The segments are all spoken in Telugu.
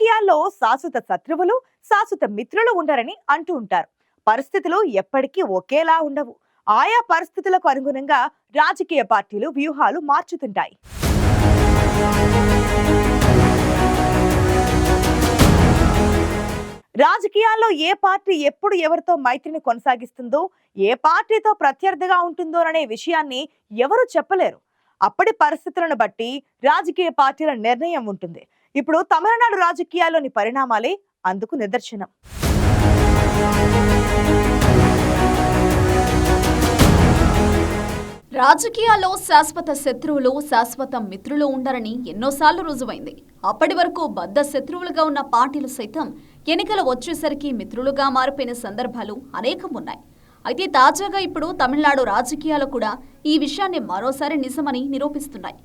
రాజకీయాల్లో శాశ్వత శత్రువులు, శాశ్వత మిత్రులు ఉండరని అంటూ ఉంటారు. పరిస్థితులు ఎప్పటికీ ఒకేలా ఉండవు. ఆయా పరిస్థితులకు అనుగుణంగా రాజకీయ పార్టీలు వ్యూహాలు మార్చుతుంటాయి. రాజకీయాల్లో ఏ పార్టీ ఎప్పుడు ఎవరితో మైత్రిని కొనసాగిస్తుందో, ఏ పార్టీతో ప్రత్యర్థిగా ఉంటుందోననే విషయాన్ని ఎవరు చెప్పలేరు. అప్పటి పరిస్థితులను బట్టి రాజకీయ పార్టీల నిర్ణయం ఉంటుంది. ఇప్పుడు తమిళనాడు రాజకీయాల్లోని పరిణామాలే అందుకు నిదర్శనం. రాజకీయాల్లో శాశ్వత శత్రువులు, శాశ్వత మిత్రులు ఉండరని ఎన్నోసార్లు రుజువైంది. అప్పటి వరకు బద్ధ శత్రువులుగా ఉన్న పార్టీలు సైతం ఎన్నికలు వచ్చేసరికి మిత్రులుగా మారిపోయిన సందర్భాలు అనేకం ఉన్నాయి. అయితే తాజాగా ఇప్పుడు తమిళనాడు రాజకీయాలు కూడా ఈ విషయాన్ని మరోసారి నిజమని నిరూపిస్తున్నాయి.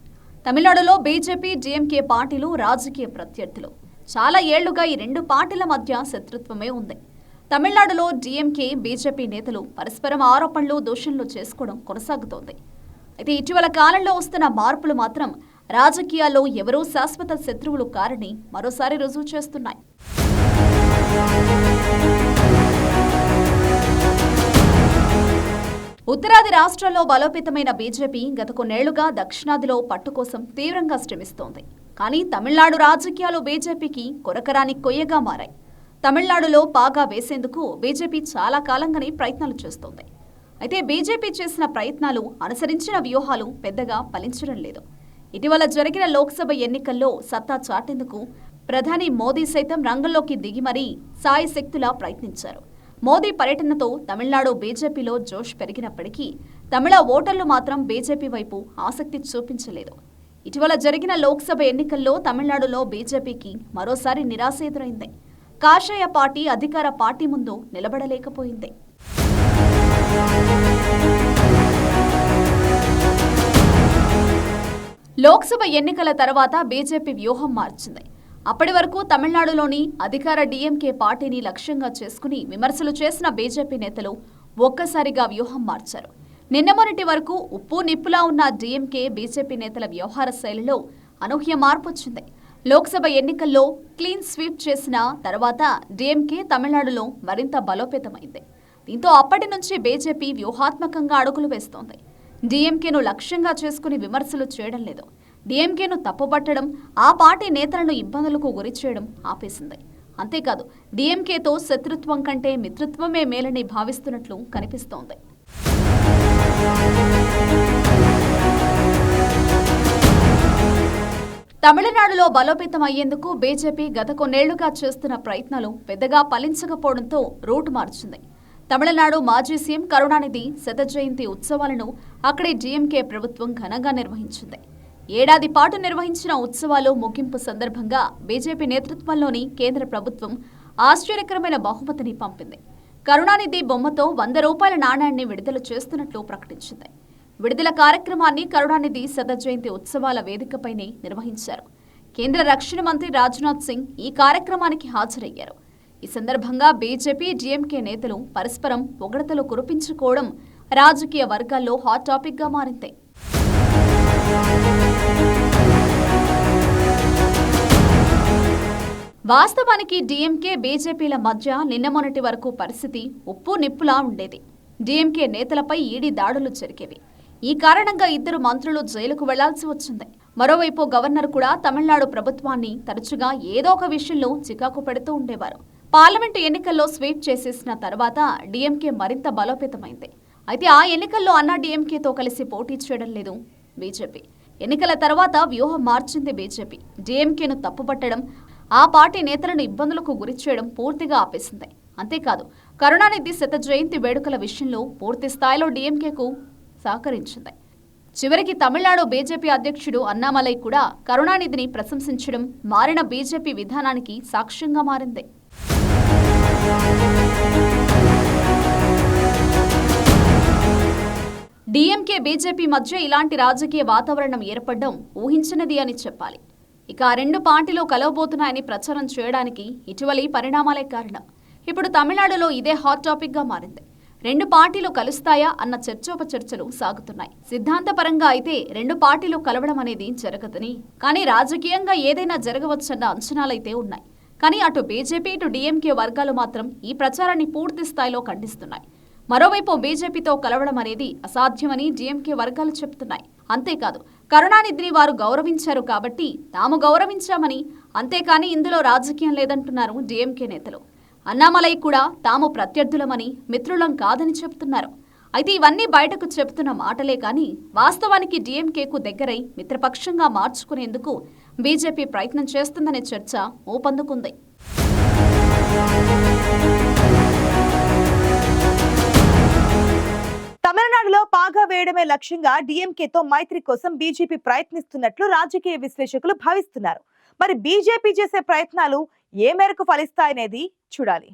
తమిళనాడులో బీజేపీ, డీఎంకే పార్టీలు రాజకీయ ప్రత్యర్థులు. చాలా ఏళ్లుగా ఈ రెండు పార్టీల మధ్య శత్రుత్వమే ఉంది. తమిళనాడులో డీఎంకే, బీజేపీ నేతలు పరస్పరం ఆరోపణలు, దూషణలు చేసుకోవడం కొనసాగుతోంది. అయితే ఇటీవల కాలంలో వస్తున్న మార్పులు మాత్రం రాజకీయాల్లో ఎవరూ శాశ్వత శత్రువులు కారని మరోసారి రుజువు చేస్తున్నాయి. ఉత్తరాది రాష్ట్రాల్లో బలోపేతమైన బీజేపీ గత కొన్నేళ్లుగా దక్షిణాదిలో పట్టు కోసం తీవ్రంగా శ్రమిస్తోంది. కానీ తమిళనాడు రాజకీయాలు బీజేపీకి కొరకరాని కొయ్యగా మారాయి. తమిళనాడులో పాగా వేసేందుకు బీజేపీ చాలా కాలంగానే ప్రయత్నాలు చేస్తోంది. అయితే బీజేపీ చేసిన ప్రయత్నాలు, అనుసరించిన వ్యూహాలు పెద్దగా ఫలించడం లేదు. ఇటీవల జరిగిన లోక్సభ ఎన్నికల్లో సత్తా చాటేందుకు ప్రధాని మోదీ సైతం రంగంలోకి దిగి మరీ సాయశక్తులా ప్రయత్నించారు. మోదీ పర్యటనతో తమిళనాడు బీజేపీలో జోష్ పెరిగినప్పటికీ తమిళ ఓటర్లు మాత్రం బీజేపీ వైపు ఆసక్తి చూపించలేదు. ఇటీవల జరిగిన లోక్సభ ఎన్నికల్లో తమిళనాడులో బీజేపీకి మరోసారి నిరాశ ఎదురైంది. కాషాయ పార్టీ అధికార పార్టీ ముందు నిలబడలేకపోయింది. లోక్సభ ఎన్నికల తర్వాత బీజేపీ వ్యూహం మార్చింది. అప్పటి వరకు తమిళనాడులోని అధికార డీఎంకే పార్టీని లక్ష్యంగా చేసుకుని విమర్శలు చేసిన బీజేపీ నేతలు ఒక్కసారిగా వ్యూహం మార్చారు. నిన్న మొన్నటి వరకు ఉప్పు నిప్పులా ఉన్న డీఎంకే, బీజేపీ నేతల వ్యవహార శైలిలో అనూహ్య మార్పు వచ్చింది. లోక్సభ ఎన్నికల్లో క్లీన్ స్వీప్ చేసిన తర్వాత డీఎంకే తమిళనాడులో మరింత బలోపేతమైంది. దీంతో అప్పటి నుంచి బీజేపీ వ్యూహాత్మకంగా అడుగులు వేస్తోంది. డీఎంకేను లక్ష్యంగా చేసుకుని విమర్శలు చేయడం లేదు. డీఎంకేను తప్పుపట్టడం, ఆ పార్టీ నేతలను ఇబ్బందులకు గురి చేయడం ఆపేసింది. అంతేకాదు, డీఎంకేతో శత్రుత్వం కంటే మిత్రత్వమే మేలని భావిస్తున్నట్లు కనిపిస్తోంది. తమిళనాడులో బలోపేతం అయ్యేందుకు బీజేపీ గత కొన్నేళ్లుగా చేస్తున్న ప్రయత్నాలు పెద్దగా ఫలించకపోవడంతో రూట్ మార్చింది. తమిళనాడు మాజీ సీఎం కరుణానిధి శత జయంతి ఉత్సవాలను అక్కడి డీఎంకే ప్రభుత్వం ఘనంగా నిర్వహించింది. ఏడాది పాటు నిర్వహించిన ఉత్సవాలు ముగింపు సందర్భంగా బీజేపీ నేతృత్వంలోని కేంద్ర ప్రభుత్వం ఆశ్చర్యకరమైన బహుమతిని పంపింది. కరుణానిధి బొమ్మతో 100 రూపాయల నాణ్యాన్ని విడుదల చేస్తున్నట్లు ప్రకటించింది. విడుదల కార్యక్రమాన్ని కరుణానిధి శత జయంతి ఉత్సవాల వేదికపైనే నిర్వహించారు. కేంద్ర రక్షణ మంత్రి రాజ్నాథ్ సింగ్ ఈ కార్యక్రమానికి హాజరయ్యారు. ఈ సందర్భంగా బీజేపీ, డీఎంకే నేతలు పరస్పరం పొగడతలు కురిపించుకోవడం రాజకీయ వర్గాల్లో హాట్ టాపిక్ గా మారింది. వాస్తవానికి డీఎంకే, బీజేపీల మధ్య నిన్న మొన్నటి వరకు పరిస్థితి ఉప్పు నిప్పులా ఉండేది. డీఎంకే నేతలపై ఈడీ దాడులు జరిగేవి. ఈ కారణంగా 2 మంత్రులు జైలుకు వెళ్లాల్సి వచ్చింది. మరోవైపు గవర్నర్ కూడా తమిళనాడు ప్రభుత్వాన్ని తరచుగా ఏదో ఒక విషయంలో చికాకు పెడుతూ ఉండేవారు. పార్లమెంటు ఎన్నికల్లో స్వీప్ చేసేసిన తర్వాత డీఎంకే మరింత బలోపేతమైంది. అయితే ఆ ఎన్నికల్లో అన్నా డీఎంకేతో కలిసి పోటీ చేయడం లేదు బీజేపీ. ఎన్నికల తర్వాత వ్యూహం మార్చింది బీజేపీ. డీఎంకేను తప్పుపట్టడం, ఆ పార్టీ నేతలను ఇబ్బందులకు గురి చేయడం పూర్తిగా ఆపేసింది. అంతేకాదు, కరుణానిధి శత జయంతి వేడుకల విషయంలో పూర్తి స్థాయిలో డీఎంకేకు సహకరించింది. చివరికి తమిళనాడు బీజేపీ అధ్యక్షుడు అన్నామలై కూడా కరుణానిధిని ప్రశంసించడం మారిన బీజేపీ విధానానికి సాక్ష్యంగా మారింది. డీఎంకే, బీజేపీ మధ్య ఇలాంటి రాజకీయ వాతావరణం ఏర్పడడం ఊహించనిది అని చెప్పాలి. ఇక ఆ రెండు పార్టీలు కలవబోతున్నాయని ప్రచారం చేయడానికి ఇటీవలి పరిణామాలే కారణం. ఇప్పుడు తమిళనాడులో ఇదే హాట్ టాపిక్ గా మారింది. రెండు పార్టీలు కలుస్తాయా అన్న చర్చోపచర్చలు సాగుతున్నాయి. సిద్ధాంతపరంగా అయితే రెండు పార్టీలు కలవడం అనేది జరగదని, కానీ రాజకీయంగా ఏదైనా జరగవచ్చన్న అంచనాలైతే ఉన్నాయి. కానీ అటు బీజేపీ ఇటు డీఎంకే వర్గాలు మాత్రం ఈ ప్రచారాన్ని పూర్తి స్థాయిలో ఖండిస్తున్నాయి. మరోవైపు బీజేపీతో కలవడం అనేది అసాధ్యమని డీఎంకే వర్గాలు చెబుతున్నాయి. అంతేకాదు, కరుణానిధిని వారు గౌరవించారు కాబట్టి తాము గౌరవించామని, అంతేకాని ఇందులో రాజకీయం లేదంటున్నారు డీఎంకే నేతలు. అన్నామలై కూడా తాము ప్రత్యర్థులమని, మిత్రులం కాదని చెబుతున్నారు. అయితే ఇవన్నీ బయటకు చెబుతున్న మాటలే కానీ వాస్తవానికి డీఎంకేకు దగ్గరై మిత్రపక్షంగా మార్చుకునేందుకు బీజేపీ ప్రయత్నం చేస్తుందనే చర్చ ఊపందుకుంది. తమిళనాడులో పాగా వేయడమే లక్ష్యంగా డీఎంకేతో మైత్రి కోసం బీజేపీ ప్రయత్నిస్తున్నట్లు రాజకీయ విశ్లేషకులు భావిస్తున్నారు. మరి బీజేపీ చేసే ప్రయత్నాలు ఏ మేరకు ఫలిస్తాయనేది చూడాలి.